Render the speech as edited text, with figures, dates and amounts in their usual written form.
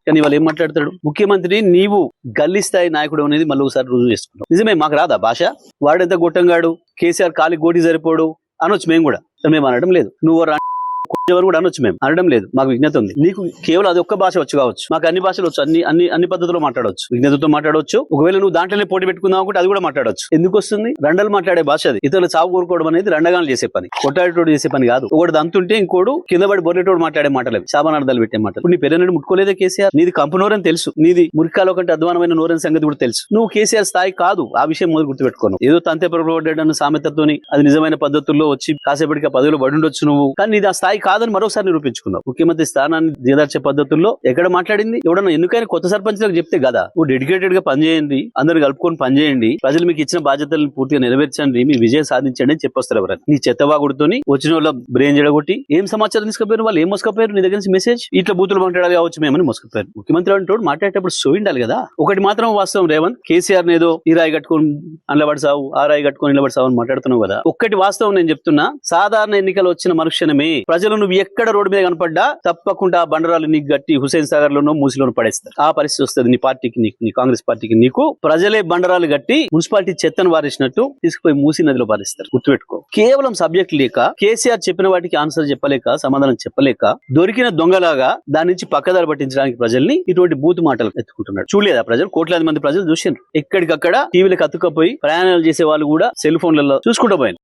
కానీ వాళ్ళు ఏం మాట్లాడతాడు? ముఖ్యమంత్రి నీవు గల్లీ స్థాయి నాయకుడు అనేది మళ్ళీ ఒకసారి రుజువు చేసుకున్నావు. నిజమే, మాకు రాదా భాష? వాడెంత గొట్టంగాడు, కేసీఆర్ కాలి గోటి సరిపోడు అనొచ్చు మేము కూడా. మేము అనడం లేదు. నువ్వు ఎవరు కూడా అనొచ్చు, మేము అనడం లేదు. మాకు విజ్ఞత ఉంది. నీకు కేవలం అది ఒక్క భాష వచ్చు కావచ్చు, మాకు అన్ని భాషలు వచ్చు, అన్ని పద్ధతుల్లో మాట్లాడవచ్చు, విజ్ఞతతో మాట్లాడవచ్చు. ఒకవేళ నువ్వు దాంట్లోనే పోటీ పెట్టుకుందాం అనుకుంటే అది కూడా మాట్లాడవచ్చు. ఎందుకు వస్తుంది? రండలు మాట్లాడే భాష అది. ఇతరులు చావు కోరుకోవడం అనేది రండగాలు చేసే పని, కొట్టాడేటోడు చేసే పని కాదు. ఒకటి దంతుంటే ఇంకోడు కింద పడి బొర్రేటోడు మాట్లాడే మాటలు, శాపనార్థాలు పెట్టే మాటలు. నీ పెద్దనని ముట్టుకోలేదే కేసీఆర్? నీది కంపు నోరని తెలుసు, నీది మురికాలో కంటే అధ్వానమైన నోరని సంగతి కూడా తెలుసు. నువ్వు కేసీఆర్ స్థాయి కాదు, ఆ విషయం మొదలు గుర్తుపెట్టుకోను. ఏదో తంతే పొరపడ్డాడన్న సామెతతోని అది నిజమైన పద్ధతుల్లో వచ్చి కాసేపటికి పదవిలో పడుండొచ్చు నువ్వు, కానీ నీది ఆ స్థాయి కాదని మరోసారి నిరూపించుకున్నావు. ముఖ్యమంత్రి స్థానాన్ని దిగదార్చే పద్ధతుల్లో ఎక్కడ మాట్లాడింది? ఎవడన్నా ఎన్నికైనా కొత్త సర్పంచ్లకు చెప్తే కదా, నువ్వు డెడికేటెడ్ గా పనిచేయండి, అందరు కలుపుకొని పనిచేయండి, ప్రజలు మీకు ఇచ్చిన బాధ్యతలను పూర్తిగా నెరవేర్చండి, మీ విజయం సాధించండి అని చెప్పొస్తారు ఎవరైనా. నీ చెత్తవాగుడుతోని వచ్చిన వాళ్ళ బ్రెయిన్ జడగొట్టి ఏం సమాచారం తీసుకుపోయారు? వాళ్ళు ఏం మోసుకపోయారు? నీ దగ్గర నుంచి మెసేజ్ ఇట్లా బూతులు మాట్లాడాలి కావచ్చు మేమని మోసుకపోయారు. ముఖ్యమంత్రి అంటూ మాట్లాడేటప్పుడు సోయిండాలి కదా. ఒకటి మాత్రం వాస్తవం రేవంత్, కేసీఆర్ ఏదో ఈ రాయి కట్టుకొని అండ్లబడి సావు, ఆ రాయి కట్టుకొని నిలబడి సావు అని మాట్లాడుతున్నావు కదా. ఒక్కటి వాస్తవం నేను చెప్తున్నా, సాధారణ ఎన్నికలు వచ్చిన మరుక్షణమే ప్రజలు నువ్వు ఎక్కడ రోడ్డు మీద కనపడ్డా తప్పకుండా బండరాలు నీకు గట్టి హుసేన్ సాగర్ లోనో మూసిలోనో పడేస్తారు. ఆ పరిస్థితి వస్తుంది నీ పార్టీకి, నీ కాంగ్రెస్ పార్టీకి. నీకు ప్రజలే బండరాలు గట్టి మున్సిపాలిటీ చెత్తను వారేసినట్టు తీసుకుపోయి మూసి నదిలో పారేస్తారు. గుర్తుపెట్టుకో. కేవలం సబ్జెక్ట్ లేక, కేసీఆర్ చెప్పిన వాటికి ఆన్సర్ చెప్పలేక, సమాధానం చెప్పలేక, దొరికిన దొంగలాగా దాని నుంచి పక్కదారి పట్టించడానికి ప్రజల్ని ఇటువంటి బూతు మాటలు ఎత్తుకుంటున్నాడు. చూడలేదా ప్రజలు? కోట్లాది మంది ప్రజలు చూసిండ్రు. ఎక్కడికక్కడ టీవీలకు అతుక్కపోయి ప్రయాణాలు చేసే వాళ్ళు కూడా సెల్ ఫోన్లలో చూసుకుంటూ పోయారు.